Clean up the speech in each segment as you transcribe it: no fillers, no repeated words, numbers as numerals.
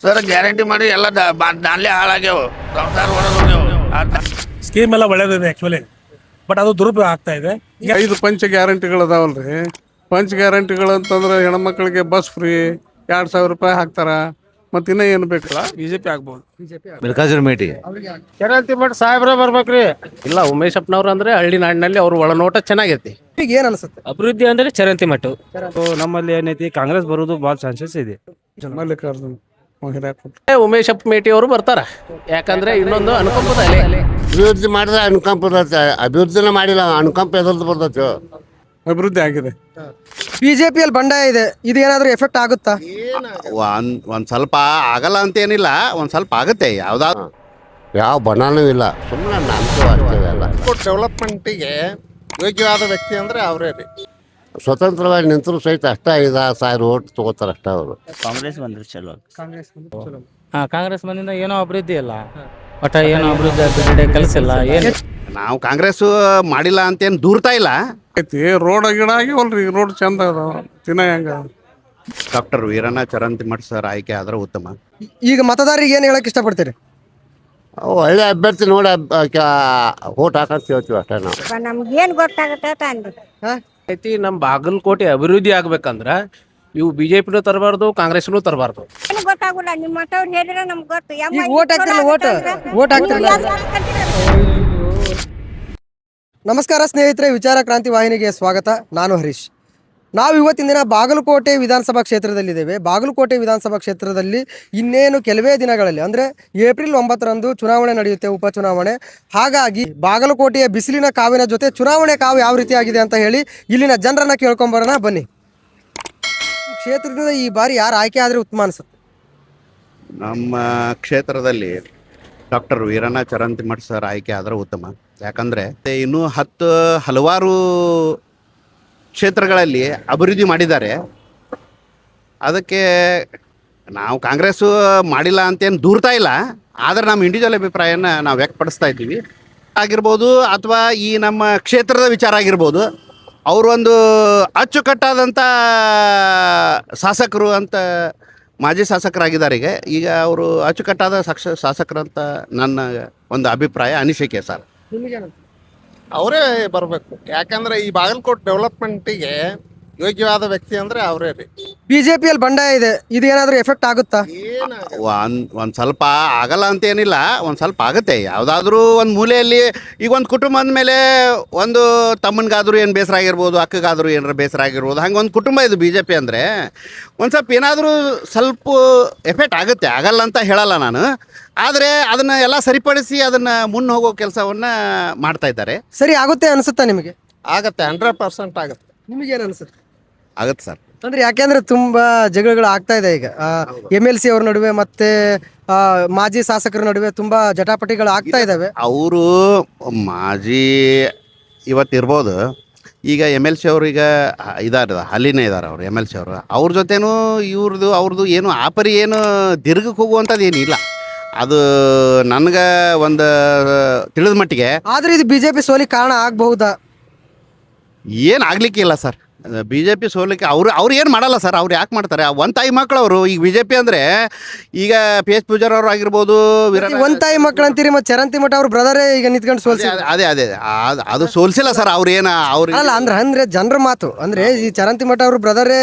Sir guarantee ಮಾಡಿ ಎಲ್ಲ ದಾನ್ಲೆ ಹಾಳಾಗ್ಯಾವ, ಸಂಸಾರ ಹೊರಗೋಗ್ಯಾವ. ಸ್ಕೀಮ್ ಎಲ್ಲ ಒಳ್ಳೇದಿದೆ ಆ್ಯಕ್ಚುಲಿ, ಬಟ್ ಅದು ದುರುಪಯೋಗ ಆಗ್ತಾ ಇದೆ. ಈಗ 5 ಪಂಚ ಗ್ಯಾರಂಟಿಗಳು ಅದಾವಲ್ರಿ. ಪಂಚ ಗ್ಯಾರಂಟಿಗಳು ಅಂತಂದ್ರೆ ಹೆಣ್ಮಕ್ಳಿಗೆ ಬಸ್ ಫ್ರೀ, 2,000 ರೂಪಾಯಿ ಹಾಕ್ತಾರ. ಮತ್ತೆ ಇನ್ನೂ ಏನು ಬೇಕಲ್ಲ, ಬಿಜೆಪಿ ಆಗ್ಬೋದು. ಮಲ್ಲಿಕಾರ್ಜುನ ಮೇಟಿ ಚರಂತಿ ಮಠ ಸಾಹೇಬ್ರ ಬರ್ಬೇಕ್ರಿ. ಇಲ್ಲ, ಉಮೇಶ್ ಅಪ್ಪನವ್ರು ಅಂದ್ರೆ ಹಳ್ಳಿ ನಾಡಿನಲ್ಲಿ ಅವ್ರ ಒಳನೋಟ ಚೆನ್ನಾಗೈತಿ. ಈಗ ಏನ್ ಅನ್ಸುತ್ತೆ? ಅಭಿವೃದ್ಧಿ ಅಂದ್ರೆ ಚರಂತಿ ಮಠ. ನಮ್ಮಲ್ಲಿ ಏನೈತಿ, ಕಾಂಗ್ರೆಸ್ ಬರೋದು ಭಾಳ ಚಾನ್ಸಸ್ ಇದೆ. ಮಲ್ಲಿಕಾರ್ಜುನ್ ಉಮೇಶ್ ಅಪ್ಪ ಮೇಟಿ ಅವರು ಬರ್ತಾರ, ಯಾಕಂದ್ರೆ ಇನ್ನೊಂದು ಅನುಕಂಪದ ಅಲೆ. ಅಭಿವೃದ್ಧಿ ಮಾಡಿದ್ರೆ ಅನುಕಂಪ ಬರ್ತೈತೆ, ಅಭಿವೃದ್ಧಿನ ಮಾಡಿಲ್ಲ ಅನುಕಂಪ ಎದ್ರದ್ದು ಬರ್ತೈತೆ. ಅಭಿವೃದ್ಧಿ ಆಗಿದೆ. ಬಿಜೆಪಿಯಲ್ಲಿ ಬಂಡಾಯ ಇದೆ, ಇದು ಏನಾದ್ರೂ ಎಫೆಕ್ಟ್ ಆಗುತ್ತಾ? ಒಂದ್ ಸ್ವಲ್ಪ ಆಗಲ್ಲ ಅಂತೇನಿಲ್ಲ, ಒಂದ್ ಸ್ವಲ್ಪ ಆಗುತ್ತೆ. ಯಾವ್ದಾದ್ರು ಯಾವ ಬಣನೂ ಇಲ್ಲ, ಸುಮ್ಮನೆ ನಂಬಿಕೆ ಅಷ್ಟೇ ಅಲ್ಲ. ಡೆವಲಪ್ಮೆಂಟಿಗೆ ಯೋಗ್ಯವಾದ ವ್ಯಕ್ತಿ ಅಂದ್ರೆ ಅವರೇ ರೀ. ಸ್ವತಂತ್ರವಾಗಿ ನಿಂತರೂ ಸಹಿತ ಅಷ್ಟ 5,000 ಓಟ್ ತಗೋತಾರ ಅಷ್ಟ ಅವರು. ಕಾಂಗ್ರೆಸ್ ಬಂದ್ರೆ ಚಲೋ. ಕಾಂಗ್ರೆಸ್ ಬಂದಿಂದ ಏನೋ ಅಭಿವೃದ್ಧಿ ಇಲ್ಲ, ಒಟ್ಟ ಏನೋ ಅಭಿವೃದ್ಧಿ ಕೆಲಸ ಇಲ್ಲ. ಏನು ನಾವು ಕಾಂಗ್ರೆಸ್ ಮಾಡಿಲ್ಲ ಅಂತೇನು ದೂರ್ತಾ ಇಲ್ಲ. ಐತಿ ರೋಡ್ ಗಿಡ ಆಗಿವಲ್ರಿ, ರೋಡ್ ಚಂದ ಅದಾವ, ತಿನ್ನ ಹೆಂಗ. ಡಾಕ್ಟರ್ ವೀರಣ್ಣ ಚರಂತಿಮಠ ಸರ್ ಆಯ್ಕೆ ಆದ್ರೆ ಉತ್ತಮ. ಈಗ ಮತದಾರರಿಗೆ ಏನ್ ಹೇಳಕ್ ಇಷ್ಟಪಡ್ತೀರಿ? ಒಳ್ಳೆ ಅಭ್ಯರ್ಥಿ ನೋಡಿ ಓಟ್ ಹಾಕಂತ ಹೇಳ್ತೀವಿ ಅಷ್ಟೇ ನಾವು. ನಮ್ಗೇನ್ ಗೊತ್ತಾಗತ್ತ ಅಂದ್ರಿ ಐತಿ, ನಮ್ಮ ಬಾಗಲಕೋಟೆ ಅಭಿವೃದ್ಧಿ ಆಗ್ಬೇಕಂದ್ರ ಇವು ಬಿಜೆಪಿನೂ ತರಬಾರ್ದು, ಕಾಂಗ್ರೆಸ್ನೂ ತರಬಾರ್ದು. ಏನು ಗೊತ್ತಾಗುಲ್ಲ. ನಿಮ್ಮ ಮಠವ್ರು ಹೇಳಿದ್ರೆ ನಮ್ಗೆ ಗೊತ್ತು. ಈಗ ಓಟ್ ಹಾಕ್ತಿರಲ್ಲ, ಓಟ್ ಹಾಕ್ತಿರಲ್ಲ. ನಮಸ್ಕಾರ ಸ್ನೇಹಿತರೆ, ವಿಚಾರ ಕ್ರಾಂತಿ ವಾಹಿನಿಗೆ ಸ್ವಾಗತ. ನಾನು ಹರೀಶ್. ನಾವು ಇವತ್ತಿನ ದಿನ ಬಾಗಲಕೋಟೆ ವಿಧಾನಸಭಾ ಕ್ಷೇತ್ರದಲ್ಲಿದ್ದೇವೆ. ಬಾಗಲಕೋಟೆ ವಿಧಾನಸಭಾ ಕ್ಷೇತ್ರದಲ್ಲಿ ಇನ್ನೇನು ಕೆಲವೇ ದಿನಗಳಲ್ಲಿ ಅಂದರೆ ಏಪ್ರಿಲ್ 9ರಂದು ಚುನಾವಣೆ ನಡೆಯುತ್ತೆ, ಉಪಚುನಾವಣೆ. ಹಾಗಾಗಿ ಬಾಗಲಕೋಟೆಯ ಬಿಸಿಲಿನ ಕಾವಿನ ಜೊತೆ ಚುನಾವಣೆ ಕಾವು ಯಾವ ರೀತಿಯಾಗಿದೆ ಅಂತ ಹೇಳಿ ಇಲ್ಲಿನ ಜನರನ್ನ ಕೇಳ್ಕೊಂಬರೋಣ ಬನ್ನಿ. ಕ್ಷೇತ್ರದಿಂದ ಈ ಬಾರಿ ಯಾರು ಆಯ್ಕೆ ಆದರೆ ಉತ್ತಮ ಅನ್ಸುತ್ತೆ? ನಮ್ಮ ಕ್ಷೇತ್ರದಲ್ಲಿ ಡಾಕ್ಟರ್ ವೀರಣ್ಣ ಚರಂತಿಮಠ ಸರ್ ಆಯ್ಕೆ ಆದ್ರೆ ಉತ್ತಮ. ಯಾಕಂದರೆ ಇನ್ನೂ ಹಲವಾರು ಕ್ಷೇತ್ರಗಳಲ್ಲಿ ಅಭಿವೃದ್ಧಿ ಮಾಡಿದ್ದಾರೆ. ಅದಕ್ಕೆ ನಾವು ಕಾಂಗ್ರೆಸ್ಸು ಮಾಡಿಲ್ಲ ಅಂತೇನು ದೂರ್ತಾ ಇಲ್ಲ, ಆದರೆ ನಮ್ಮ ಇಂಡಿವಿಜುವಲ್ ಅಭಿಪ್ರಾಯನ ನಾವು ವ್ಯಕ್ತಪಡಿಸ್ತಾ ಇದ್ದೀವಿ ಆಗಿರ್ಬೋದು, ಅಥವಾ ಈ ನಮ್ಮ ಕ್ಷೇತ್ರದ ವಿಚಾರ ಆಗಿರ್ಬೋದು. ಅವರು ಒಂದು ಅಚ್ಚುಕಟ್ಟಾದಂಥ ಶಾಸಕರು ಅಂತ ಮಾಜಿ ಶಾಸಕರಾಗಿದ್ದಾರೆ. ಈಗ ಅವರು ಅಚ್ಚುಕಟ್ಟಾದ ಶಾಸಕರಂತ ನನ್ನ ಒಂದು ಅಭಿಪ್ರಾಯ, ಅನಿಸಿಕೆ ಸರ್. ಅವರೇ ಬರ್ಬೇಕು. ಯಾಕಂದ್ರೆ ಈ ಬಾಗಲಕೋಟೆ ಡೆವಲಪ್ಮೆಂಟಿಗೆ ಯೋಗ್ಯವಾದ ವ್ಯಕ್ತಿ ಅಂದ್ರೆ ಅವರೇ ರೀ. ಬಿಜೆಪಿಯಲ್ಲಿ ಬಂಡಾಯ ಇದೆ, ಇದು ಏನಾದ್ರೂ ಎಫೆಕ್ಟ್ ಆಗುತ್ತಾ? ಒಂದು ಸ್ವಲ್ಪ ಆಗಲ್ಲ ಅಂತೇನಿಲ್ಲ, ಒಂದು ಸ್ವಲ್ಪ ಆಗುತ್ತೆ. ಯಾವುದಾದ್ರೂ ಒಂದು ಮೂಲೆಯಲ್ಲಿ ಈಗ ಒಂದು ಕುಟುಂಬ ಅಂದಮೇಲೆ ಒಂದು ತಮ್ಮನಿಗಾದ್ರೂ ಏನು ಬೇಸರ ಆಗಿರ್ಬೋದು, ಅಕ್ಕಗಾದ್ರೂ ಏನಾರು ಬೇಸರ ಆಗಿರ್ಬೋದು. ಹಂಗೆ ಒಂದು ಕುಟುಂಬ ಇದು ಬಿ ಜೆ ಪಿ ಅಂದರೆ. ಒಂದು ಸ್ವಲ್ಪ ಏನಾದರೂ ಸ್ವಲ್ಪ ಎಫೆಕ್ಟ್ ಆಗುತ್ತೆ, ಆಗಲ್ಲ ಅಂತ ಹೇಳಲ್ಲ ನಾನು. ಆದರೆ ಅದನ್ನು ಎಲ್ಲ ಸರಿಪಡಿಸಿ ಅದನ್ನು ಮುನ್ನ ಹೋಗೋ ಕೆಲಸವನ್ನು ಮಾಡ್ತಾ ಇದ್ದಾರೆ. ಸರಿ ಆಗುತ್ತೆ ಅನಿಸುತ್ತಾ ನಿಮಗೆ? ಆಗತ್ತೆ, 100% ಆಗತ್ತೆ. ನಿಮಗೇನು ಅನಿಸುತ್ತೆ? ಆಗುತ್ತೆ ಸರ್. ಅಂದ್ರೆ ಯಾಕೆಂದ್ರೆ ತುಂಬಾ ಜಗಳಗಳು ಆಗ್ತಾ ಇದೆ ಈಗ MLC ಅವ್ರ ನಡುವೆ ಮತ್ತೆ ಮಾಜಿ ಶಾಸಕರ ನಡುವೆ ತುಂಬಾ ಜಟಾಪಟಿಗಳು ಆಗ್ತಾ ಇದಾವೆ. ಅವರು ಮಾಜಿ ಇವತ್ತಿರ್ಬೋದು, ಈಗ MLC ಅವರು ಈಗ ಇದಾರ ಅಲ್ಲಿನೇ ಇದ್ದಾರೆ. ಅವರು MLC ಅವರು ಅವ್ರ ಜೊತೆನೂ ಅವ್ರದ್ದು ಏನು ಆಪರಿ ಏನು ದೀರ್ಘಕ್ಕೆ ಹೋಗುವಂಥದ್ದು ಏನಿಲ್ಲ. ಅದು ನನಗೆ ಒಂದು ತಿಳಿದ ಮಟ್ಟಿಗೆ. ಆದ್ರೆ ಇದು ಬಿಜೆಪಿ ಸೋಲಿಗೆ ಕಾರಣ ಆಗಬಹುದಾ? ಏನು ಆಗ್ಲಿಕ್ಕೆ ಇಲ್ಲ ಸರ್. ಬಿ ಜೆ ಪಿ ಸೋಲಿಕ್ಕೆ ಅವ್ರು ಏನು ಮಾಡಲ್ಲ ಸರ್. ಅವ್ರು ಯಾಕೆ ಮಾಡ್ತಾರೆ? ಒಂದು ತಾಯಿ ಮಕ್ಕಳು ಅವರು. ಈಗ ಬಿ ಜೆ ಪಿ ಅಂದರೆ ಈಗ ಪಿ ಎಚ್ ಪೂಜಾರ್ ಅವರು ಆಗಿರ್ಬೋದು, ಒಂದ್ ತಾಯಿ ಮಕ್ಕಳು ಅಂತೀರಿ, ಮತ್ತೆ ಚರಂತಿ ಮಠ ಅವ್ರ ಬ್ರದರೇ ಈಗ ನಿಂತ್ಕೊಂಡು ಸೋಲ್ಸಿ. ಅದೇ ಅದು ಸೋಲ್ಸಿಲ್ಲ ಸರ್. ಅವ್ರು ಅಲ್ಲ ಅಂದ್ರೆ ಜನರ ಮಾತು ಅಂದ್ರೆ ಈ ಚರಂತಿ ಮಠ ಅವ್ರ ಬ್ರದರೇ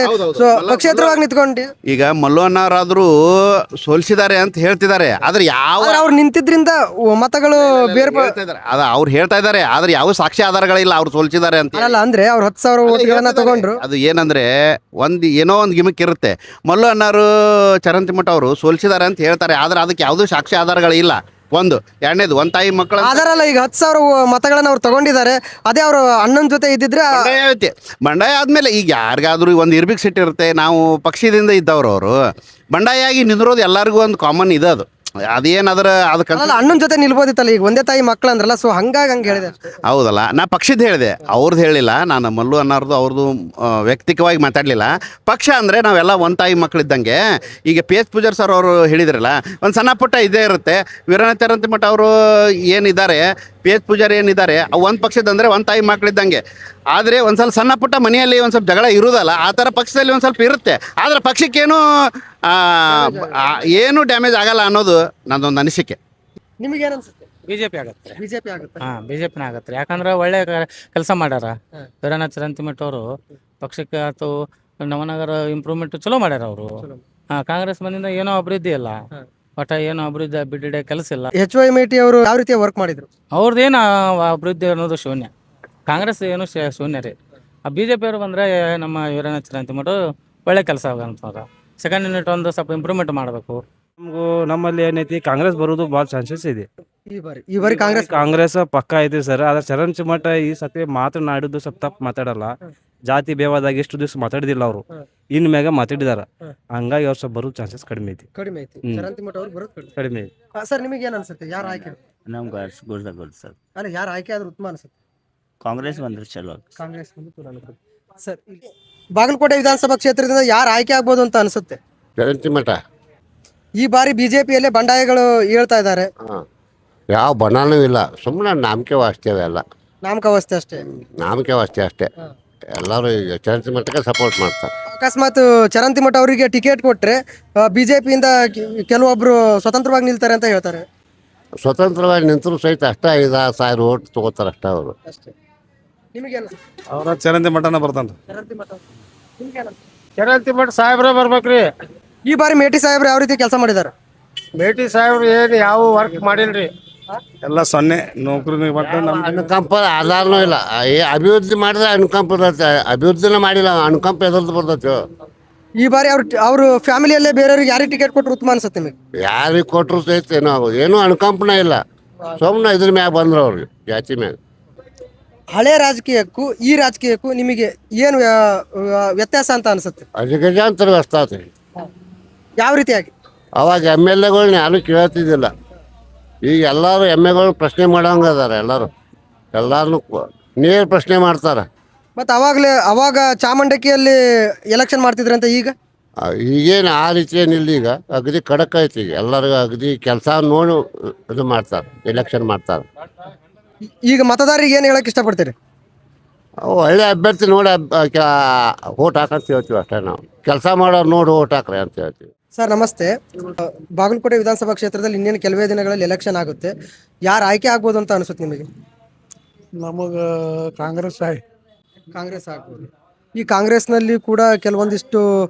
ಪಕ್ಷೇತರವಾಗಿ ನಿಂತ್ಕೊಂಡು ಈಗ ಮಲ್ಲವಣ್ಣವರಾದ್ರೂ ಸೋಲ್ಸಿದ್ದಾರೆ ಅಂತ ಹೇಳ್ತಿದ್ದಾರೆ. ಆದ್ರೆ ಅವ್ರು ನಿಂತಿದ್ರಿಂದ ಮತಗಳು ಬೇರೆ ಅವ್ರು ಹೇಳ್ತಾ ಇದ್ದಾರೆ. ಆದ್ರೆ ಯಾವ ಸಾಕ್ಷಿ ಆಧಾರಗಳಿಲ್ಲ ಅವ್ರು ಸೋಲ್ಸಿದ್ದಾರೆ ಅಂತ. ಅಲ್ಲ ಅಂದ್ರೆ ಅವ್ರು 10,000 ಓಟ್ಗಳನ್ನ ತಗೊಂಡ್ರು. ಅದು ಏನಂದ್ರೆ ಏನೋ ಒಂದು ಗಿಮಿಕ್ ಇರುತ್ತೆ. ಮಲ್ಲು ಅಣ್ಣಾರು ಚರಂತಿಮಠ ಅವರು ಸೋಲ್ಸಿದ್ದಾರೆ ಅಂತ ಹೇಳ್ತಾರೆ, ಆದ್ರೆ ಅದಕ್ಕೆ ಯಾವುದೂ ಸಾಕ್ಷಿ ಆಧಾರಗಳಿಲ್ಲ. ಒಂದು ಎರಡನೇದು ಒಂದ್ ತಾಯಿ ಮಕ್ಕಳ ಆಧಾರಲ್ಲ. ಈಗ 10,000 ಮತಗಳನ್ನ ಅವ್ರು ತಗೊಂಡಿದ್ದಾರೆ. ಅದೇ ಅವ್ರ ಅಣ್ಣನ ಜೊತೆ ಇದ್ದಿದ್ರೆ ಬಂಡಾಯ ಆದ್ಮೇಲೆ ಈಗ ಯಾರಿಗಾದ್ರೂ ಒಂದು ಇರ್ಬಿಕ್ ಸಿಟ್ ಇರುತ್ತೆ. ನಾವು ಪಕ್ಷದಿಂದ ಇದ್ದವ್ರು ಅವರು ಬಂಡಾಯ ಆಗಿ ನಿಂದಿರೋದು ಎಲ್ಲರಿಗೂ ಒಂದು ಕಾಮನ್ ಇದೆ. ಅದೇನಾದ್ರ ಅದಕ್ಕೆ ಅಣ್ಣನ ಜೊತೆ ನಿಲ್ಬೋದಿತ್ತಲ್ಲ. ಈಗ ಒಂದೇ ತಾಯಿ ಮಕ್ಳು ಅಂದ್ರಲ್ಲ, ಸೊ ಹಂಗಾಗಿ ಹಂಗೆ ಹೇಳಿದೆ. ಹೌದಲ್ಲ, ನಾ ಪಕ್ಷದ ಹೇಳಿದೆ, ಅವ್ರದ್ದು ಹೇಳಿಲ್ಲ ನಾನು. ಮಲ್ಲು ಅನ್ನಾರ್ದು ಅವ್ರದ್ದು ವ್ಯಕ್ತಿಕವಾಗಿ ಮಾತಾಡಲಿಲ್ಲ. ಪಕ್ಷ ಅಂದರೆ ನಾವೆಲ್ಲ ಒಂದು ತಾಯಿ ಮಕ್ಕಳಿದ್ದಂಗೆ. ಈಗ ಪಿ ಎಚ್ ಪೂಜಾರ್ ಸರ್ ಅವರು ಹೇಳಿದ್ರಲ್ಲ, ಒಂದು ಸಣ್ಣ ಪುಟ್ಟ ಇದೇ ಇರುತ್ತೆ. ವೀರಣ್ಣ ಚರಂತಿಮಠ ಅವರು ಏನಿದ್ದಾರೆ, ಪಿ ಎಚ್ ಪೂಜಾರಿ ಏನಿದ್ದಾರೆ, ಒಂದು ಪಕ್ಷದಂದರೆ ಒಂದು ತಾಯಿ ಮಕ್ಕಳಿದ್ದಂಗೆ. ಆದರೆ ಒಂದು ಸ್ವಲ್ಪ ಸಣ್ಣ ಪುಟ್ಟ ಮನೆಯಲ್ಲಿ ಒಂದು ಸ್ವಲ್ಪ ಜಗಳ ಇರುವುದಲ್ಲ, ಆ ಥರ ಪಕ್ಷದಲ್ಲಿ ಒಂದು ಸ್ವಲ್ಪ ಇರುತ್ತೆ. ಆದರೆ ಪಕ್ಷಕ್ಕೇನು ಏನು ಡ್ಯಾಮೇಜ್ ಆಗಲ್ಲ ಅನ್ನೋದು ನನ್ನದೊಂದು ಅನಿಸಿಕೆ. ನಿಮಗೆ ಏನು ಅನ್ಸುತ್ತೆ? ಬಿಜೆಪಿ ಆಗತ್ತೆ. ಬಿಜೆಪಿ ಆಗುತ್ತೆ. ಬಿಜೆಪಿನ ಆಗತ್ತೆ. ಯಾಕಂದ್ರೆ ಒಳ್ಳೆ ಕೆಲಸ ಮಾಡ್ಯಾರ ವೀರಣ್ಣ ಚರಂತಿಮಠ ಅವರು. ಪಕ್ಷಕ್ಕೆ ಆತು ನವನಗರ ಇಂಪ್ರೂವ್ಮೆಂಟ್ ಚಲೋ ಮಾಡ್ಯಾರ ಅವರು. ಕಾಂಗ್ರೆಸ್ ಬಂದಿಂದ ಏನೋ ಅಭಿವೃದ್ಧಿ ಇಲ್ಲ, ಒಟ್ಟ ಏನೋ ಅಭಿವೃದ್ಧಿ ಬಿಡ್ಡೆ ಕೆಲಸ ಇಲ್ಲ. HY ಮೇಟಿ ಅವರು ಯಾವ ರೀತಿ ವರ್ಕ್ ಮಾಡಿದ್ರು? ಅವ್ರದ್ದೇನು ಅಭಿವೃದ್ಧಿ ಅನ್ನೋದು ಶೂನ್ಯ. ಕಾಂಗ್ರೆಸ್ ಏನು ಶೂನ್ಯ ರೀ. ಬಿಜೆಪಿ ಅವರು ಬಂದರೆ ನಮ್ಮ ವೀರಣ್ಣ ಚರಂತಿಮಠ ಒಳ್ಳೆ ಕೆಲಸ ಆಗಂತಾರ. ಸೆಕೆಂಡ್ ಯೂನಿಟ್ ಒಂದು ಸ್ವಲ್ಪ ಇಂಪ್ರೂವ್ಮೆಂಟ್ ಮಾಡಬೇಕು. ನಮ್ಮಲ್ಲಿ ಏನೈತಿ ಕಾಂಗ್ರೆಸ್ ಬರೋದು ಭಾಳ ಚಾನ್ಸಸ್ ಇದೆ. ಈ ಬಾರಿ ಕಾಂಗ್ರೆಸ್ ಪಕ್ಕ ಐತಿ ಸರ್. ಆದ್ರೆ ಚರಣ್ ಚಿಮಟ ಈ ಸತಿ ಮಾತನಾಡಿದ್ದು ಸ್ವಲ್ಪ ತಪ್ಪು ಮಾತಾಡಲ್ಲ. ಜಾತಿ ಬೇವಾದಾಗ ಎಷ್ಟು ದಿವಸ ಮಾತಾಡಿದಿಲ್ಲ ಅವರು, ಇನ್ ಮ್ಯಾಗ ಮಾತಾಡಿದಾರ. ಹಂಗಾಗಿ ಅವ್ರು ಸ್ವಲ್ಪ ಬರೋ ಚಾನ್ಸಸ್ ಕಡಿಮೆ ಐತಿ. ಕಡಿಮೆ ಐತಿ. ಸರ್ ನಿಮಗೆ ಏನು ಅನ್ಸುತ್ತೆ? ಯಾರು ಆಯ್ಕೆ? ನಮ್ಗೆ ಗೊತ್ತು ಸರ್. ಅಲ್ಲ, ಯಾರು ಆಯ್ಕೆ ಆದ್ರೂ ಉತ್ತಮ ಅನ್ಸುತ್ತೆ? ಕಾಂಗ್ರೆಸ್ ಬಂದ್ರೆ ಚಲೋ. ಕಾಂಗ್ರೆಸ್ ಸರ್, ಬಾಗಲಕೋಟೆ ವಿಧಾನಸಭಾ ಕ್ಷೇತ್ರದಿಂದ ಯಾರು ಆಯ್ಕೆ ಆಗ್ಬೋದು ಅಂತ ಅನ್ಸುತ್ತೆ? ಚರಂತಿಮಠ. ಈ ಬಾರಿ ಬಿಜೆಪಿಯಲ್ಲೇ ಬಂಡಾಯಗಳು ಹೇಳ್ತಾ ಇದ್ದಾರೆ. ಯಾವ ಬಣನೂ ಇಲ್ಲ, ಸುಮ್ಮನೆ ನಾಮಕೆ ವಾಸ್ತವ ಎಲ್ಲ. ನಾಮಕಾವಸ್ಥೆ ಅಷ್ಟೇ. ನಾಮಕೆ ವಾಸ್ತೆ ಅಷ್ಟೇ. ಎಲ್ಲರೂ ಈಗ ಚರಂತಿಮಠಕ್ಕೆ ಸಪೋರ್ಟ್ ಮಾಡ್ತಾರೆ. ಅಕಸ್ಮಾತ್ ಚರಂತಿಮಠ ಅವರಿಗೆ ಟಿಕೆಟ್ ಕೊಟ್ರೆ ಬಿಜೆಪಿಯಿಂದ ಕೆಲವೊಬ್ರು ಸ್ವತಂತ್ರವಾಗಿ ನಿಲ್ತಾರೆ ಅಂತ ಹೇಳ್ತಾರೆ. ಸ್ವತಂತ್ರವಾಗಿ ನಿಂತರೂ ಸಹಿತ ಅಷ್ಟೇ 5,000 ಓಟ್ ತಗೋತಾರೆ ಅಷ್ಟೇ ಅವರು. ಅವ್ರ ಚರಂತಿ ಮಠನ ಬರ್ತಾನೆ. ಚರಂತಿಮಠ ಸಾಹೇಬ್ರೆ ಬರ್ಬೇಕ್ರಿ. ಈ ಬಾರಿ ಮೇಟಿ ಸಾಹೇಬ್ರು ಯಾವ ರೀತಿ ಕೆಲಸ ಮಾಡಿದ್ದಾರೆ? ಮೇಟಿ ಸಾಹೇಬ್ರು ಏನು ಯಾವ ವರ್ಕ್ ಮಾಡಿಲ್ರಿ. ಎಲ್ಲ 0 ನೌಕರಿ ಮಟ್ಟ ನಮ್ಮ ಅನುಕಂಪ ಆಧಾರನೂ ಇಲ್ಲ. ಅಭಿವೃದ್ಧಿ ಮಾಡಿದ್ರೆ ಅನುಕಂಪ ಇರುತ್ತೆ, ಅಭಿವೃದ್ಧಿನ ಮಾಡಿಲ್ಲ ಅನುಕಂಪ ಎದ್ರದ್ದು ಬರ್ತೈತೆ. ಈ ಬಾರಿ ಅವ್ರ ಫ್ಯಾಮಿಲಿಯಲ್ಲೇ ಬೇರೆಯವ್ರಿಗೆ ಯಾರಿಗೆ ಟಿಕೆಟ್ ಕೊಟ್ಟರು ಉತ್ತಮ ಅನ್ಸುತ್ತೆ ನಿಮಗೆ? ಯಾರಿಗೆ ಕೊಟ್ಟರು ಸಹಿತ ಏನೂ ಅನುಕಂಪನ ಇಲ್ಲ. ಸುಮ್ಮನೆ ಇದ್ರ ಮ್ಯಾಗ ಬಂದ್ರು ಅವ್ರಿಗೆ, ಜಾತಿ ಮ್ಯಾಗ. ಹಳೆ ರಾಜಕೀಯಕ್ಕೂ ಈ ರಾಜಕೀಯಕ್ಕೂ ನಿಮಗೆ ಏನು ವ್ಯತ್ಯಾಸ ಅಂತ ಅನ್ಸುತ್ತೆ? ಅಜಗಜಾಂತರ ವ್ಯವಸ್ಥೆ. ಯಾವ ರೀತಿಯಾಗಿ? ಅವಾಗ MLAಗಳ್ನ ಯಾರು ಕೇಳ್ತಿದ್ದಿಲ್ಲ. ಈಗ ಎಲ್ಲರೂ MLAಗಳು ಪ್ರಶ್ನೆ ಮಾಡೋಂಗ ಅದಾರ. ಎಲ್ಲಾರನ್ನು ನೇರ ಪ್ರಶ್ನೆ ಮಾಡ್ತಾರೆ. ಮತ್ತು ಅವಾಗ ಚಾಮುಂಡಕಿಯಲ್ಲಿ ಎಲೆಕ್ಷನ್ ಮಾಡ್ತಿದ್ರಂತ ಈಗೇನು ಆ ರೀತಿ ಏನಿಲ್ಲ. ಈಗ ಅಗದಿ ಖಡಕ್ ಐತಿ. ಈಗ ಎಲ್ಲರಿಗೂ ಅಗದಿ ಕೆಲಸ ನೋಡಿ ಇದು ಮಾಡ್ತಾರೆ, ಎಲೆಕ್ಷನ್ ಮಾಡ್ತಾರೆ. ಈಗ ಮತದಾರರಿಗೆ ಏನು ಹೇಳಕ್ ಇಷ್ಟಪಡ್ತೀರಿ? ಒಳ್ಳೆ ಅಭ್ಯರ್ಥಿ ನೋಡಿ ಓಟ್ ಹಾಕಂತ ಹೇಳ್ತೀವಿ ಅಷ್ಟೇ. ನಾವು ಕೆಲಸ ಮಾಡೋರು ನೋಡಿ ಓಟ್ ಹಾಕ್ರಿ ಅಂತ ಹೇಳ್ತೀವಿ. ಸರ್ ನಮಸ್ತೆ. ಬಾಗಲಕೋಟೆ ವಿಧಾನಸಭಾ ಕ್ಷೇತ್ರದಲ್ಲಿ ಇನ್ನೇನು ಕೆಲವೇ ದಿನಗಳಲ್ಲಿ ಎಲೆಕ್ಷನ್ ಆಗುತ್ತೆ. ಯಾರು ಆಯ್ಕೆ ಆಗ್ಬೋದು ಅಂತ ಅನಿಸುತ್ತೆ ನಿಮಗೆ? ನಮಗೆ ಕಾಂಗ್ರೆಸ್ ಆಗ್ಬೋದು. ಈ ಕಾಂಗ್ರೆಸ್ನಲ್ಲಿ ಕೂಡ ಕೆಲವೊಂದಿಷ್ಟು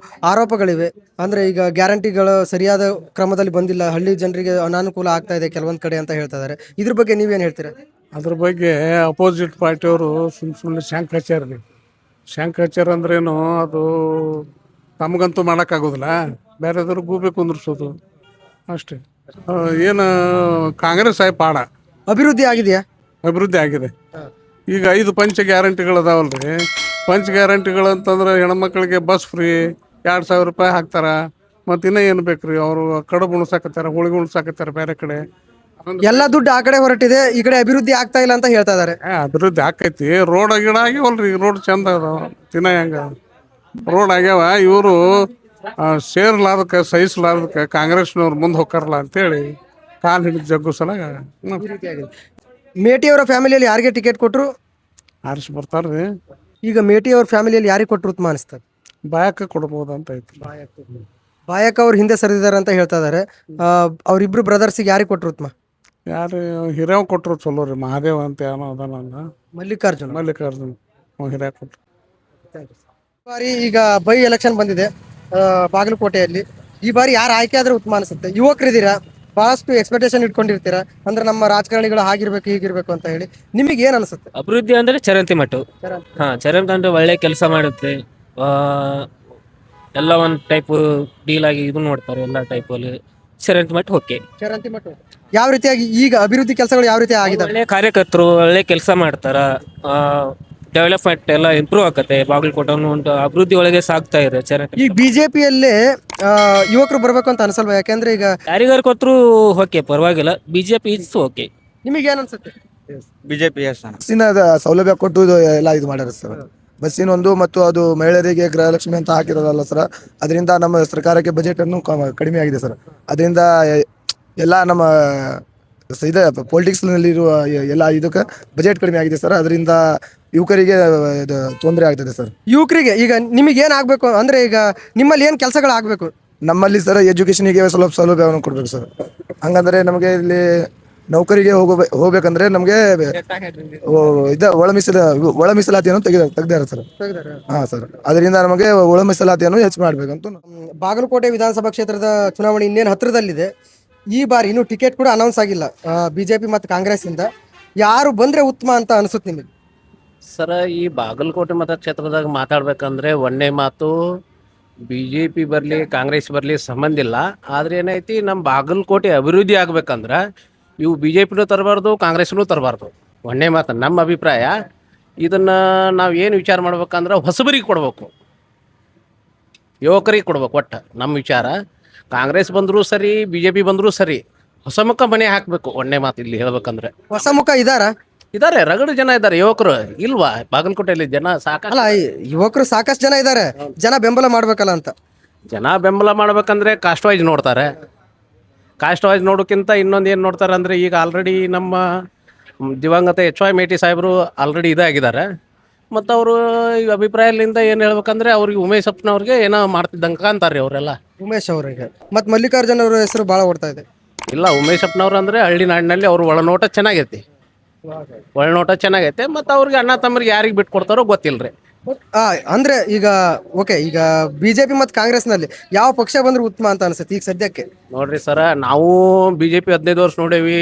ಆರೋಪಗಳಿವೆ. ಅಂದರೆ ಈಗ ಗ್ಯಾರಂಟಿಗಳು ಸರಿಯಾದ ಕ್ರಮದಲ್ಲಿ ಬಂದಿಲ್ಲ, ಹಳ್ಳಿ ಜನರಿಗೆ ಅನಾನುಕೂಲ ಆಗ್ತಾ ಇದೆ ಕೆಲವೊಂದು ಕಡೆ ಅಂತ ಹೇಳ್ತಾ ಇದ್ದಾರೆ. ಇದ್ರ ಬಗ್ಗೆ ನೀವೇನು ಹೇಳ್ತೀರಾ? ಅದ್ರ ಬಗ್ಗೆ ಅಪೋಸಿಟ್ ಪಾರ್ಟಿಯವರು ಸುಮ್ಮನೆ ಶಂಕ ಹಚ್ಚಾರ. ಶಂಕ ಹಚ್ಚಾರ ಅಂದ್ರೇನು, ಅದು ತಮಗಂತೂ ಮಾಡೋಕ್ಕಾಗೋದಿಲ್ಲ, ಬೇರೆದವ್ರು ಗೂಬೆ ಕುಂದ್ರಿಸೋದು ಅಷ್ಟೇ. ಏನು ಕಾಂಗ್ರೆಸ್ ಪಾಡ ಅಭಿವೃದ್ಧಿ ಆಗಿದೆಯಾ? ಅಭಿವೃದ್ಧಿ ಆಗಿದೆ. ಈಗ 5 ಪಂಚ ಗ್ಯಾರಂಟಿಗಳದಾವಲ್ರಿ. ಪಂಚ ಗ್ಯಾರಂಟಿಗಳು ಅಂತಂದ್ರೆ ಹೆಣ್ಮಕ್ಳಿಗೆ ಬಸ್ ಫ್ರೀ, 2,000 ರೂಪಾಯಿ ಹಾಕ್ತಾರ. ಮತ್ತು ಇನ್ನೂ ಏನು ಬೇಕು ರೀ, ಅವರು ಕಡುಬು ಉಣ್ಸಾಕತ್ತಾರ, ಹೋಳಿಗೆ ಉಣ್ಸಾಕತ್ತಾರ. ಬೇರೆ ಕಡೆ ಎಲ್ಲ ದುಡ್ಡು ಆ ಕಡೆ ಹೊರಟಿದೆ, ಈ ಕಡೆ ಅಭಿವೃದ್ಧಿ ಆಗ್ತಾ ಇಲ್ಲ ಅಂತ ಹೇಳ್ತಾ ಇದ್ದಾರೆ. ಅಭಿವೃದ್ಧಿ ಆಕೈತಿ. ರೋಡ್ ಗಿಡ ಆಗಿವಲ್ರಿ. ರೋಡ್ ಚಂದ ಅದಾವ, ಹೆಂಗ ರೋಡ್ ಆಗ್ಯಾವ. ಇವರು ಸೇರ್ಲಾರ್ದಕ್ಕೆ ಸಹಿಸಲಾರ್ದಕ್ಕೆ ಕಾಂಗ್ರೆಸ್ನವ್ರು ಮುಂದೆ ಹೋಗ್ತಾರಲ್ಲ ಅಂತೇಳಿ ಕಾಲು ಹಿಡಿದು ಜಗ್ಗು ಸಲ ಮೇಟಿಯವರ ಫ್ಯಾಮಿಲಿಯಲ್ಲಿ ಯಾರಿಗೆ ಟಿಕೆಟ್ ಕೊಟ್ಟರು ಆರಿಸಿ ಬರ್ತಾರ್ರಿ. ಈಗ ಮೇಟಿಯವ್ರ ಫ್ಯಾಮಿಲಿಯಲ್ಲಿ ಯಾರಿಗೆ ಕೊಟ್ಟರು ಉತ್ತಮ ಅನಿಸ್ತದೆ? ಬಾಯಕ್ಕ ಕೊಡ್ಬೋದು ಅಂತ ಐತಿ. ಬಾಯಕ್ಕ ಅವ್ರು ಹಿಂದೆ ಸರಿದಿದ್ದಾರೆ ಅಂತ ಹೇಳ್ತಾ ಇದ್ದಾರೆ. ಅವ್ರಿಬ್ರು ಬ್ರದರ್ಸಿಗೆ ಯಾರಿಗೆ ಕೊಟ್ಟರು ಉತ್ತಮ? ಯಾರು ಹಿರಿಯವ್ ಕೊಟ್ಟರು ಚಲೋ ರೀ. ಮಹಾದೇವ ಅಂತ ಏನೋ ಅದಾನ, ಮಲ್ಲಿಕಾರ್ಜುನ್ ಹಿರಿಯ ಕೊಟ್ಟರು. ಬಾರಿ ಈಗ ಬೈ ಎಲೆಕ್ಷನ್ ಬಂದಿದೆ ಬಾಗಲಕೋಟೆಯಲ್ಲಿ. ಈ ಬಾರಿ ಯಾರು ಆಯ್ಕೆ ಆದ್ರೆ ಉತ್ತಮ ಅನಿಸುತ್ತೆ? ಯುವಕರಿದ್ದೀರಾ, ಬಹಳಷ್ಟು ಎಕ್ಸ್ಪೆಕ್ಟೇಷನ್ ಇಟ್ಕೊಂಡಿರ್ತೀರಾ, ಅಂದ್ರೆ ನಮ್ಮ ರಾಜಕಾರಣಿಗಳು ಹಾಗಿರ್ಬೇಕು ಹೀಗಿರ್ಬೇಕು ಅಂತ ಹೇಳಿ. ನಿಮಗೆ ಏನ್ ಅನ್ಸುತ್ತೆ? ಅಭಿವೃದ್ಧಿ ಅಂದ್ರೆ ಚರಂತಿಮಠ. ಚರಂತಿ ಒಳ್ಳೆ ಕೆಲಸ ಮಾಡುತ್ತೆ. ಎಲ್ಲ ಒಂದು ಟೈಪ್ ಡೀಲ್ ಆಗಿ ಇದು ನೋಡ್ತಾರೆ. ಎಲ್ಲ ಟೈಪಲ್ಲಿ ಚರಂತಿಮಠ ಓಕೆ. ಚರಂತಿಮಠ ಯಾವ ರೀತಿಯಾಗಿ ಈಗ ಅಭಿವೃದ್ಧಿ ಕೆಲಸಗಳು ಯಾವ ರೀತಿ ಆಗಿದೆ? ಒಳ್ಳೆ ಕಾರ್ಯಕರ್ತರು ಒಳ್ಳೆ ಕೆಲಸ ಮಾಡ್ತಾರ. ಡೆವಲಪ್ಮೆಂಟ್ ಎಲ್ಲ ಇಂಪ್ರೂವ್ ಆಗತ್ತೆ. ಬಾಗಲಕೋಟೆ ಒಂದು ಅಭಿವೃದ್ಧಿ ಒಳಗೆ ಸಾಗ್ತಾ ಇದೆ. ಈಗ ಬಿಜೆಪಿಯಲ್ಲೇ ಯುವಕರು ಬರ್ಬೇಕು ಅಂತ ಅನ್ಸಲ್ವಾ? ಯಾಕಂದ್ರೆ ಈಗ ಯಾರಿಗಾರು ಕೊಟ್ಟರು ಓಕೆ, ಪರವಾಗಿಲ್ಲ. BJP is okay. ನಿಮಗೆ ಏನ್ ಅನ್ಸುತ್ತೆ? ಬಿಜೆಪಿ ಬಸ್ಸಿನ ಸೌಲಭ್ಯ ಕೊಟ್ಟು ಎಲ್ಲ ಇದು ಮಾಡ್ಯಾರ ಸರ್. ಬಸ್ಸಿನ ಒಂದು ಮತ್ತು ಅದು ಮಹಿಳೆಯರಿಗೆ ಗೃಹಲಕ್ಷ್ಮಿ ಅಂತ ಹಾಕಿರೋದಲ್ಲ ಸರ್. ಅದರಿಂದ ನಮ್ಮ ಸರ್ಕಾರಕ್ಕೆ ಬಜೆಟ್ ಅನ್ನು ಕಡಿಮೆ ಆಗಿದೆ ಸರ್. ಅದರಿಂದ ಎಲ್ಲ ನಮ್ಮ ಇದೆ ಪೊಲಿಟಿಕ್ಸ್ನಲ್ಲಿರುವ ಎಲ್ಲ ಇದಕ್ಕೆ ಬಜೆಟ್ ಕಡಿಮೆ ಆಗಿದೆ ಸರ್. ಅದರಿಂದ ಯುವಕರಿಗೆ ಇದು ತೊಂದರೆ ಆಗ್ತದೆ ಸರ್. ಯುವಕರಿಗೆ ಈಗ ನಿಮಗೆ ಏನು ಆಗಬೇಕು ಅಂದರೆ ಈಗ ನಿಮ್ಮಲ್ಲಿ ಏನು ಕೆಲಸಗಳು ಆಗಬೇಕು? ನಮ್ಮಲ್ಲಿ ಸರ್ ಎಜುಕೇಷನಿಗೆ ಸ್ವಲ್ಪ ಸೌಲಭ್ಯವನ್ನು ಕೊಡಬೇಕು ಸರ್. ಹಂಗಂದ್ರೆ ನಮಗೆ ಇಲ್ಲಿ ನೌಕರಿಗೆ ಹೋಗ್ಬೇಕಂದ್ರೆ ನಮಗೆ ಒಳ ಮೀಸಲಾತಿಯನ್ನು ತೆಗ್ದಾರೆ ಸರ್. ಹಾಂ ಸರ್, ಅದರಿಂದ ನಮಗೆ ಒಳ ಮೀಸಲಾತಿಯನ್ನು ಹೆಚ್ಚು ಮಾಡಬೇಕಂತ. ಬಾಗಲಕೋಟೆ ವಿಧಾನಸಭಾ ಕ್ಷೇತ್ರದ ಚುನಾವಣೆ ಇನ್ನೇನು ಹತ್ತಿರದಲ್ಲಿದೆ. ಈ ಬಾರಿ ಇನ್ನೂ ಟಿಕೆಟ್ ಕೂಡ ಅನೌನ್ಸ್ ಆಗಿಲ್ಲ BJP ಮತ್ತು ಕಾಂಗ್ರೆಸ್ಸಿಂದ. ಯಾರು ಬಂದರೆ ಉತ್ತಮ ಅಂತ ಅನಿಸುತ್ತೆ ನಿಮಗೆ? ಸರ, ಈ ಬಾಗಲಕೋಟೆ ಮತಕ್ಷೇತ್ರದಾಗ ಮಾತಾಡ್ಬೇಕಂದ್ರೆ ಒಂದೇ ಮಾತು, BJP ಬರಲಿ ಕಾಂಗ್ರೆಸ್ ಬರಲಿ ಸಂಬಂಧ ಇಲ್ಲ. ಆದ್ರೆ ಏನೈತಿ, ನಮ್ಮ ಬಾಗಲಕೋಟೆ ಅಭಿವೃದ್ಧಿ ಆಗ್ಬೇಕಂದ್ರೆ ಇವು BJPನೂ ತರಬಾರ್ದು, ಕಾಂಗ್ರೆಸ್ನೂ ತರಬಾರ್ದು. ಒಂದೇ ಮಾತು ನಮ್ಮ ಅಭಿಪ್ರಾಯ. ಇದನ್ನು ನಾವು ಏನು ವಿಚಾರ ಮಾಡ್ಬೇಕಂದ್ರೆ ಹೊಸಬರಿಗೆ ಕೊಡ್ಬೇಕು, ಯುವಕರಿಗೆ ಕೊಡ್ಬೇಕು. ಒಟ್ಟು ನಮ್ಮ ವಿಚಾರ, ಕಾಂಗ್ರೆಸ್ ಬಂದರೂ ಸರಿ BJP ಬಂದರೂ ಸರಿ, ಹೊಸ ಮುಖ ಮನೆ ಹಾಕಬೇಕು. ಒಂದೇ ಮಾತು ಇಲ್ಲಿ ಹೇಳ್ಬೇಕಂದ್ರೆ. ಹೊಸ ಮುಖ ಇದ್ದಾರೆ, ರಗಡು ಜನ ಇದ್ದಾರೆ. ಯುವಕರು ಇಲ್ವಾ ಬಾಗಲಕೋಟೆಯಲ್ಲಿ? ಜನ ಸಾಕಲ್ಲ, ಯುವಕರು ಸಾಕಷ್ಟು ಜನ ಇದ್ದಾರೆ. ಜನ ಬೆಂಬಲ ಮಾಡ್ಬೇಕಲ್ಲ ಅಂತ. ಜನ ಬೆಂಬಲ ಮಾಡ್ಬೇಕಂದ್ರೆ ಕಾಸ್ಟ್ ವೈಸ್ ನೋಡ್ತಾರೆ. ಕಾಸ್ಟ್ ವೈಸ್ ನೋಡೋಕ್ಕಿಂತ ಇನ್ನೊಂದು ಏನು ನೋಡ್ತಾರೆ ಅಂದರೆ, ಈಗ ಆಲ್ರೆಡಿ ನಮ್ಮ ದಿವಂಗತ HY ಮೇಟಿ ಸಾಹೇಬರು ಆಲ್ರೆಡಿ ಇದಾಗಿದ್ದಾರೆ. ಮತ್ತು ಅವರು ಈ ಅಭಿಪ್ರಾಯದಿಂದ ಏನು ಹೇಳ್ಬೇಕಂದ್ರೆ, ಅವ್ರಿಗೆ ಉಮೇಶ್ ಅಪ್ಪನವ್ರಿಗೆ ಏನೋ ಮಾಡ್ತಿದ್ದಂಗೆ ಅಂತಾರೆ ಅವರೆಲ್ಲ. ಉಮೇಶ್ ಅವರಿಗೆ ಮತ್ತು ಮಲ್ಲಿಕಾರ್ಜುನ್ ಅವರ ಹೆಸರು ಭಾಳ ಓಡ್ತಾ ಇದೆ. ಇಲ್ಲ, ಉಮೇಶ್ ಅಪ್ಪನವ್ರು ಅಂದರೆ ಹಳ್ಳಿ ನಾಡಿನಲ್ಲಿ ಅವ್ರ ಒಳನೋಟ ಚೆನ್ನಾಗೈತಿ, ಒಳನೋಟ ಚೆನ್ನಾಗೈತೆ. ಮತ್ತು ಅವ್ರಿಗೆ ಅಣ್ಣ ತಮ್ಮರಿಗೆ ಯಾರಿಗೆ ಬಿಟ್ಟು ಕೊಡ್ತಾರೋ ಗೊತ್ತಿಲ್ಲ ರೀ. ಅಂದ್ರೆ ಈಗ ಓಕೆ, ಈಗ BJP ಮತ್ತು ಕಾಂಗ್ರೆಸ್ನಲ್ಲಿ ಯಾವ ಪಕ್ಷ ಬಂದ್ರೆ ಉತ್ತಮ ಅಂತ ಅನ್ಸುತ್ತೆ ಈಗ ಸದ್ಯಕ್ಕೆ? ನೋಡ್ರಿ ಸರ, ನಾವು BJP 15 ವರ್ಷ ನೋಡೇವಿ,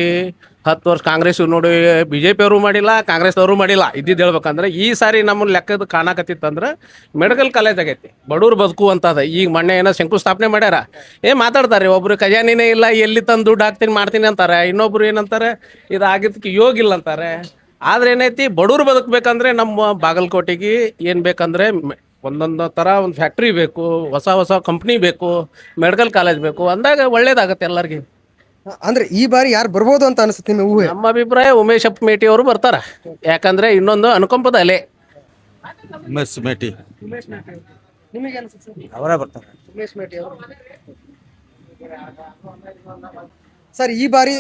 10 ವರ್ಷ ಕಾಂಗ್ರೆಸ್ ನೋಡೇವಿ. BJP ಅವರು ಮಾಡಿಲ್ಲ, ಕಾಂಗ್ರೆಸ್ ಅವರು ಮಾಡಿಲ್ಲ. ಇದ್ದಿದ್ದು ಹೇಳ್ಬೇಕಂದ್ರೆ ಈ ಸಾರಿ ನಮ್ಮ ಲೆಕ್ಕದ ಕಾಣಕತ್ತಿತ್ತಂದ್ರೆ ಮೆಡಿಕಲ್ ಕಾಲೇಜ್ ಆಗೈತಿ, ಬಡವ್ರು ಬದುಕು ಅಂತದ. ಈಗ ಮೊನ್ನೆ ಏನೋ ಶಂಕುಸ್ಥಾಪನೆ ಮಾಡ್ಯಾರ. ಮಾತಾಡ್ತಾರೆ, ಒಬ್ರು ಖಜಾನಿನೇ ಇಲ್ಲ, ಎಲ್ಲಿ ತಂದು ದುಡ್ಡು ಹಾಕ್ತೀನಿ ಮಾಡ್ತೀನಿ ಅಂತಾರೆ. ಇನ್ನೊಬ್ರು ಏನಂತಾರೆ, ಇದು ಆಗಿದ್ದಕ್ಕೆ ಯೋಗ ಇಲ್ಲ ಅಂತಾರೆ. ಆದ್ರೆ ಏನೈತಿ, ಬಡವ್ರು ಬದುಕಬೇಕಂದ್ರೆ ನಮ್ಮ ಬಾಗಲಕೋಟೆಗೆ ಏನು ಬೇಕಂದ್ರೆ ಒಂದೊಂದು ಥರ ಒಂದು ಫ್ಯಾಕ್ಟ್ರಿ ಬೇಕು, ಹೊಸ ಹೊಸ ಕಂಪ್ನಿ ಬೇಕು, ಮೆಡಿಕಲ್ ಕಾಲೇಜ್ ಬೇಕು. ಅಂದಾಗ ಒಳ್ಳೇದಾಗತ್ತೆ ಎಲ್ಲರಿಗೆ. ಅಂದ್ರೆ ಈ ಬಾರಿ ಯಾರು ಬರ್ಬೋದು ಅಂತ ಅನಿಸುತ್ತೆ ನಿಮ್ಮ ಊಹೆ? ನಮ್ಮ ಅಭಿಪ್ರಾಯ ಉಮೇಶ್ ಅಪ್ಪ ಮೇಟಿ ಅವರು ಬರ್ತಾರೆ. ಯಾಕಂದ್ರೆ ಇನ್ನೊಂದು ಅನುಕಂಪದ ಅಲೆ. ಉಮೇಶ್ ಮೇಟಿ ನಿಮಗೆ ಅನಿಸುತ್ತೆ ಅವರೇ ಬರ್ತಾರೆ. ಉಮೇಶ್ ಮೇಟಿ ಅವರು. ಸರ್, ಈ ಬಾರಿ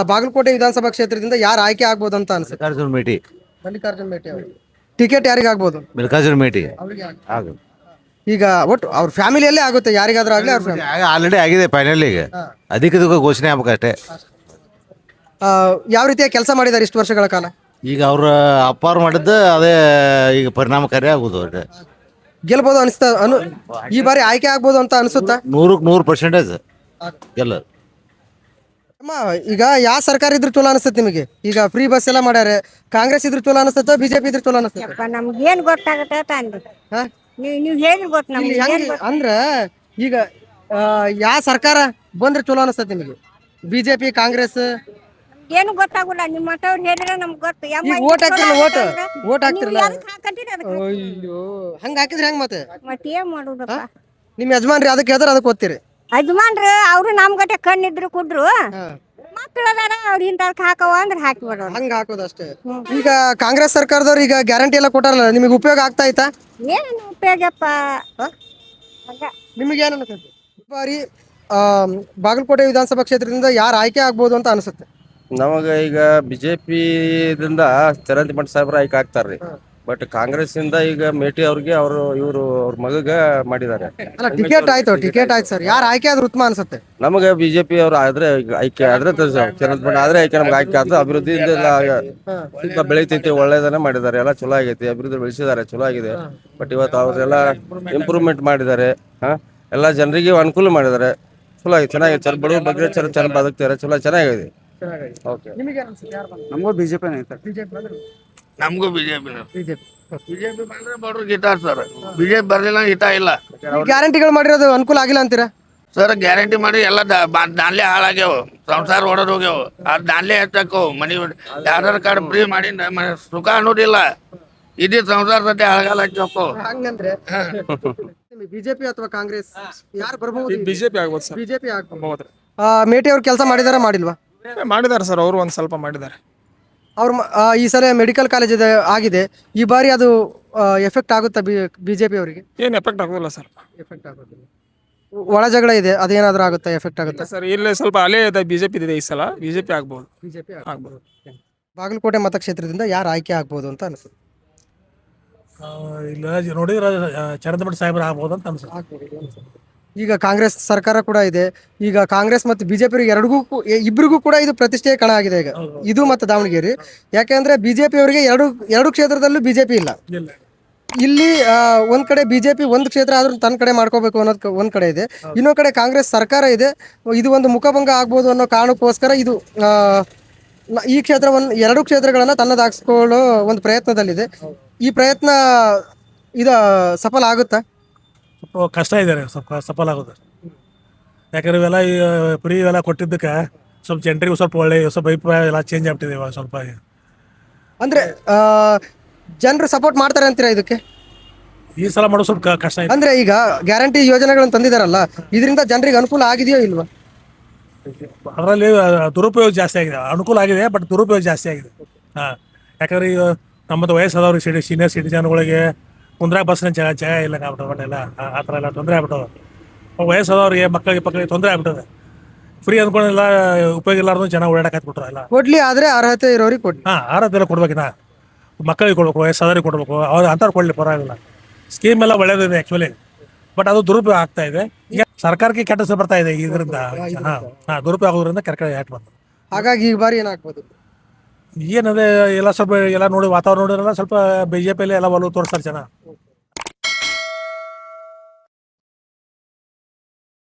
ಬಾಗಲಕೋಟೆ ವಿಧಾನಸಭಾ ಕ್ಷೇತ್ರದಿಂದ ಯಾರು ಆಯ್ಕೆ ಆಗ್ಬೋದು ಅಂತ ಅನ್ಸುತ್ತೆ? ಮಲ್ಲಿಕಾರ್ಜುನ್ ಮೇಟಿ. ಮಲ್ಲಿಕಾರ್ಜುನ್ ಮೇಟಿ ಅವರು. ಟಿಕೆಟ್ ಯಾರಿಗೆ ಆಗ್ಬೋದು? ಮಲ್ಲಿಕಾರ್ಜುನ್ ಮೇಟಿ ಆಗುತ್ತೆ. ಈಗ ಒಟ್ಟು ಅವ್ರ ಫ್ಯಾಮಿಲಿಯಲ್ಲೇ ಆಗುತ್ತೆ, ಯಾರಿಗಾದ್ರೂ ಆಗಲಿ. ಅವ್ರ ಆಲ್ರೆಡಿ ಆಗಿದೆ ಫೈನಲ್. ಈಗ ಅದಕ್ಕೆ ಘೋಷಣೆ ಆಗ್ಬೇಕಷ್ಟೇ. ಯಾವ ರೀತಿಯ ಕೆಲಸ ಮಾಡಿದ್ದಾರೆ ಇಷ್ಟು ವರ್ಷಗಳ ಕಾಲ? ಈಗ ಅವ್ರ ಅಪ್ಪಾರು ಮಾಡಿದ್ದು ಅದೇ ಈಗ ಪರಿಣಾಮಕಾರಿ ಆಗುದು. ಗೆಲ್ಬೋದು ಅನಿಸ್ತಾ ಈ ಬಾರಿ ಆಯ್ಕೆ ಆಗ್ಬೋದು ಅಂತ ಅನಿಸುತ್ತಾ? 100% ಗೆಲ್ಲ. ಈಗ ಯಾವ ಸರ್ಕಾರ ಇದ್ರು ಚಲೋ ಅನಿಸ್ತದೆ ನಿಮಗೆ? ಈಗ ಫ್ರೀ ಬಸ್ ಎಲ್ಲ ಮಾಡ್ಯಾರ. ಕಾಂಗ್ರೆಸ್ ಇದ್ರು ಚಲೋ ಅನಿಸ್ತದ, BJP ಇದ್ರು ಚಲೋ ಅನಿಸ್ತದ? ನಮ್ಗೇನ್ ಗೊತ್ತಾಗತ್ತ ಅಂದಿ ನೀವ್ ಹೇಳಿ ಗೊತ್ತ ನಮ್ಗೆ. ಅಂದ್ರ ಈಗ ಯಾವ ಸರ್ಕಾರ ಬಂದ್ರೆ ಚಲೋ ಅನಿಸ್ತದೆ ನಿಮಗೆ? BJP, ಕಾಂಗ್ರೆಸ್? ಏನು ಗೊತ್ತಾಗುಲ್ಲ. ನಿಮ್ಮ ಮಠವ್ರು ಹೇಳಿದ್ರೆ ನಮ್ಗೆ ಗೊತ್ತು. ಓಟ್ ಹಾಕ್ತಿರಲ್ಲ. ಅಯ್ಯೋ, ಹಂಗ ಹಾಕಿದ್ರೆ ಹೆಂಗ್ ಮತ್ತೆ ಏನ್ ಮಾಡುದಪ್ಪ? ನಿಮ್ ಯಜಮಾನ್ರಿ ಅದಕ್ಕೆ ಹೇಳ್ತಾರ, ಅದಕ್ಕೆ ಓದ್ತೀರಿ? ಯಜಮಾನ್ರು ಅವ್ರು ನಮ್ ಗಟ್ಟೆ ಕಣ್ಣಿದ್ರು ಕುಡ್ರು, ಮಕ್ಕಳದಾರ ಅವ್ರ ಇಂತಕ್ ಹಾಕವ ಅಂದ್ರೆ ಹಾಕಿ ಬಿಡೋರು. ಹಂಗ ಹಾಕೋದು ಅಷ್ಟೇ. ಈಗ ಕಾಂಗ್ರೆಸ್ ಸರ್ಕಾರದವ್ರು ಈಗ ಗ್ಯಾರಂಟಿ ಎಲ್ಲ ಕೊಟ್ಟಾರಲ್ಲ, ನಿಮಗೆ ಉಪಯೋಗ ಆಗ್ತಾ ಐತಾ? ಏನು ಉಪಯೋಗಪ್ಪ? ನಿಮಗೆ ಏನು ಅನ್ಸುತ್ತೆ ಈ ಬಾರಿ ಬಾಗಲಕೋಟೆ ವಿಧಾನಸಭಾ ಕ್ಷೇತ್ರದಿಂದ ಯಾರು ಆಯ್ಕೆ ಆಗ್ಬೋದು ಅಂತ ಅನಿಸುತ್ತೆ? ನಮಗೆ ಈಗ BJP-ದಿಂದ ಚರಂತಿಮಠ ಸಾಹೇಬ್ರ ಆಯ್ಕೆ ಆಗ್ತಾರ್ರಿ. ಬಟ್ ಕಾಂಗ್ರೆಸ್ ಇಂದ ಈಗ ಮೇಟಿ ಅವ್ರಿಗೆ ಇವರು ಅವ್ರ ಮಗಗ ಮಾಡಿದ್ದಾರೆ. ಅಲ್ಲ, ಟಿಕೆಟ್ ಆಯ್ತು ಸರ್. ಯಾರು ಆಯ್ಕೆ ಆದ್ರೂ ಉತ್ತಮ ಅನ್ಸುತ್ತೆ? ನಮಗೆ BJP ಅವ್ರು ಆದ್ರೆ ಆಯ್ಕೆ ಆದ್ರೆ ಚರಂತಿಮಠ ಆದ್ರೆ ಆಯ್ಕೆ ನಮ್ಗೆ ಆಯ್ಕೆ ಆದ್ರೆ ಅಭಿವೃದ್ಧಿ ಸ್ವಲ್ಪ ಬೆಳಿತೈತಿ. ಒಳ್ಳೇದನ್ನ ಮಾಡಿದ್ದಾರೆ, ಎಲ್ಲ ಚಲೋ ಆಗೈತಿ, ಅಭಿವೃದ್ಧಿ ಬೆಳೆಸಿದ್ದಾರೆ, ಚಲೋ ಆಗಿದೆ. ಬಟ್ ಇವತ್ತು ಅವ್ರೆಲ್ಲ ಇಂಪ್ರೂವ್ಮೆಂಟ್ ಮಾಡಿದ್ದಾರೆ. ಎಲ್ಲ ಜನರಿಗೆ ಅನುಕೂಲ ಮಾಡಿದ್ದಾರೆ. ಚಲೋ ಆಗಿದೆ, ಚೆನ್ನಾಗಿದೆ. ಬಡವ್ರ ಬಗ್ಗೆ ಚೆನ್ನಾಗಿ ಬದುಕ್ತಾರೆ, ಚೆನ್ನಾಗಿದೆ. ನಮಗೂ BJP ನಮಗೂ BJP ಬಂದ್ರೆ ಬಡ್ರಿಗೆ ಹಿತ ಸರ್. BJP ಬರ್ಲಿಲ್ಲ ಹಿತ ಇಲ್ಲ. ಗ್ಯಾರಂಟಿಗಳು ಮಾಡಿರೋದು ಅನುಕೂಲ ಆಗಿಲ್ಲ ಅಂತೀರಾ ಸರ್? ಗ್ಯಾರಂಟಿ ಮಾಡಿ ಎಲ್ಲ ದಾನ್ಲೆ ಹಾಳಾಗ್ಯಾವ, ಸಂಸಾರ ಹೊಡೆದ್ ಹೋಗ್ಯಾವ. ಅದು ದಾನ್ಲೆ ಹೆಚ್ಚಾಕವು. ಮನಿ ಆಧಾರ್ ಕಾರ್ಡ್ ಫ್ರೀ ಮಾಡಿ ಸುಖ ಅನ್ನೋದಿಲ್ಲ. ಇಡೀ ಸಂಸಾರ ಸದ್ಯ ಹಾಳಗಾಲ ಹಚ್ಚಕ್ಕೋ. ಹಂಗಂದ್ರೆ BJP ಅಥವಾ ಕಾಂಗ್ರೆಸ್ ಯಾರು ಬರ್ಬಹುದು? BJP ಆಗ್ಬೋದು ಸರ್. BJP ಆಗ್ಬೋದು. ಮೇಟಿ ಅವ್ರು ಕೆಲಸ ಮಾಡಿಲ್ವಾ? ಮಾಡಿದ್ದಾರೆ ಸರ್, ಅವರು ಒಂದು ಸ್ವಲ್ಪ ಮಾಡಿದ್ದಾರೆ. ಅವ್ರು ಈ ಸಲ ಮೆಡಿಕಲ್ ಕಾಲೇಜ್ ಆಗಿದೆ. ಈ ಬಾರಿ ಅದು ಎಫೆಕ್ಟ್ ಆಗುತ್ತಾ BJP ಅವರಿಗೆ? ಏನು ಎಫೆಕ್ಟ್ ಆಗೋದಿಲ್ಲ ಸರ್. ಎಫೆಕ್ಟ್ ಆಗೋದಿಲ್ಲ. ಒಳ ಜಗಳ ಇದೆ, ಅದೇನಾದ್ರೂ ಆಗುತ್ತಾ, ಎಫೆಕ್ಟ್ ಆಗುತ್ತಾ? ಸರ್ ಇಲ್ಲೇ ಸ್ವಲ್ಪ ಅಲೆ ಇದೆ, ಬಿಜೆಪಿ ಇದೆ ಈ ಸಲ, ಬಿಜೆಪಿ ಆಗ್ಬೋದು. ಬಿಜೆಪಿ ಆಗ್ಬೋದು. ಬಾಗಲಕೋಟೆ ಮತಕ್ಷೇತ್ರದಿಂದ ಯಾರು ಆಯ್ಕೆ ಆಗ್ಬೋದು ಅಂತ ಅನ್ಸುತ್ತೆ? ಇಲ್ಲ ನೋಡಿದ್ರೆ ಚರಂದಮಠ ಸಾಹೇಬ್ರು ಆಗ್ಬೋದು ಅಂತ ಅನ್ಸುತ್ತೆ. ಈಗ ಕಾಂಗ್ರೆಸ್ ಸರ್ಕಾರ ಕೂಡ ಇದೆ. ಈಗ ಕಾಂಗ್ರೆಸ್ ಮತ್ತು ಬಿಜೆಪಿ ಇಬ್ಬರಿಗೂ ಕೂಡ ಇದು ಪ್ರತಿಷ್ಠೆಯ ಕಣ ಆಗಿದೆ ಈಗ, ಇದು ಮತ್ತು ದಾವಣಗೆರೆ. ಯಾಕೆಂದ್ರೆ ಬಿಜೆಪಿ ಅವರಿಗೆ ಎರಡು ಕ್ಷೇತ್ರದಲ್ಲೂ ಬಿಜೆಪಿ ಇಲ್ಲ. ಇಲ್ಲ. ಇಲ್ಲಿ ಒಂದ್ ಕಡೆ ಬಿಜೆಪಿ ಒಂದು ಕ್ಷೇತ್ರ ಆದ್ರೂ ತನ್ನ ಕಡೆ ಮಾಡ್ಕೋಬೇಕು ಅನ್ನೋದು ಒಂದ್ ಕಡೆ ಇದೆ, ಇನ್ನೊಂದ್ ಕಡೆ ಕಾಂಗ್ರೆಸ್ ಸರ್ಕಾರ ಇದೆ. ಇದು ಒಂದು ಮುಖಭಂಗ ಆಗ್ಬೋದು ಅನ್ನೋ ಕಾರಣಕ್ಕೋಸ್ಕರ ಇದು ಈ ಕ್ಷೇತ್ರವನ್ನು, ಎರಡು ಕ್ಷೇತ್ರಗಳನ್ನ ತನ್ನದಾಗಿಸ್ಕೊಳ್ಳೋ ಒಂದು ಪ್ರಯತ್ನದಲ್ಲಿದೆ. ಈ ಪ್ರಯತ್ನ ಇದು ಸಫಲ ಆಗುತ್ತಾ? ಸ್ವಲ್ಪ ಕಷ್ಟ ಇದೆ ಸ್ವಲ್ಪ ಸಫಲ ಆಗೋದು. ಯಾಕಂದ್ರೆ ಇವೆಲ್ಲ ಫ್ರೀ ಇವೆಲ್ಲ ಕೊಟ್ಟಿದ್ದಕ್ಕೆ ಸ್ವಲ್ಪ ಜನರಿಗೂ ಸ್ವಲ್ಪ ಒಳ್ಳೆ ಸ್ವಲ್ಪ ಅಭಿಪ್ರಾಯ ಎಲ್ಲ ಚೇಂಜ್ ಆಗ್ಬಿಟ್ಟಿದೆ ಇವಾಗ ಸ್ವಲ್ಪ. ಅಂದ್ರೆ ಜನರು ಸಪೋರ್ಟ್ ಮಾಡ್ತಾರೆ ಅಂತೀರಾ ಇದಕ್ಕೆ? ಈ ಸಲ ಮಾಡೋದು ಸ್ವಲ್ಪ ಕಷ್ಟ ಇದೆ. ಅಂದ್ರೆ ಈಗ ಗ್ಯಾರಂಟಿ ಯೋಜನೆಗಳನ್ನು ತಂದಿದಾರಲ್ಲ, ಇದರಿಂದ ಜನರಿಗೆ ಅನುಕೂಲ ಆಗಿದೆಯೋ ಇಲ್ವಾ? ಅದರಲ್ಲಿ ದುರುಪಯೋಗ ಜಾಸ್ತಿ ಆಗಿದೆ. ಅನುಕೂಲ ಆಗಿದೆ ಬಟ್ ದುರುಪಯೋಗ ಜಾಸ್ತಿ ಆಗಿದೆ. ಯಾಕಂದ್ರೆ ಈಗ ನಮ್ಮದು ವಯಸ್ಸಾದವ್ರಿಗೆ ಸೀನಿಯರ್ ಸಿಟಿಜನ್ಗಳಿಗೆ ಕುಂದ್ರಾಗ ಬಸ್ನ ಜಾಗ ಇಲ್ಲ ಆಗ್ಬಿಟ್ಟದ, ಬಟ್ ಎಲ್ಲ ಆ ಥರ ಎಲ್ಲ ತೊಂದರೆ ಆಗ್ಬಿಟ್ಟದ. ವಯಸ್ಸಾದವ್ರಿಗೆ ಮಕ್ಕಳಿಗೆ ತೊಂದರೆ ಆಗ್ಬಿಟ್ಟದೆ. ಫ್ರೀ ಅಂದ್ಕೊಂಡೆಲ್ಲ ಉಪಯೋಗ ಇಲ್ಲಾರ್ದು ಜನ ಓಡಾಡಕತ್ಬಿಟ್ರು ಎಲ್ಲ. ಕೊಡ್ಲಿ, ಆದ್ರೆ ಅರ್ಹತೆ ಇರೋರಿಗೆ ಕೊಡ್ಲಿ. ಆರೋಗ್ಯ ಕೊಡ್ಬೇಕಿನ್ನ ಮಕ್ಕಳಿಗೆ ಕೊಡ್ಬೇಕು, ವಯಸ್ಸಾದವ್ರಿಗೆ ಕೊಡ್ಬೇಕು, ಅವ್ರು ಅಂಥವ್ರು ಕೊಡ್ಲಿ ಪರವಾಗಿಲ್ಲ. ಸ್ಕೀಮ್ ಎಲ್ಲ ಒಳ್ಳೇದಿದೆ ಆ್ಯಕ್ಚುಲಿ, ಬಟ್ ಅದು ದುರುಪಯೋಗ ಆಗ್ತಾ ಇದೆ. ಈಗ ಸರ್ಕಾರಕ್ಕೆ ಕೆಟ್ಟ ಹೆಸರು ಬರ್ತಾ ಇದೆ ಇದರಿಂದ. ದುರುಪಯೋಗ ಆಗೋದ್ರಿಂದ ಕರೆಕ್ಟ್ ಯಾಟ್ ಬಂತು. ಹಾಗಾಗಿ ಈ ಬಾರಿ ಏನಾಗ್ಬೋದು? ಏನದೆ ಎಲ್ಲ ಸ್ವಲ್ಪ ಎಲ್ಲ ನೋಡಿ ವಾತಾವರಣ ನೋಡಿರಲ್ಲ ಸ್ವಲ್ಪ ಬಿಜೆಪಿಯಲ್ಲಿ ಎಲ್ಲ ಒಲವು ತೋರಿಸ್ತಾರೆ ಜನ.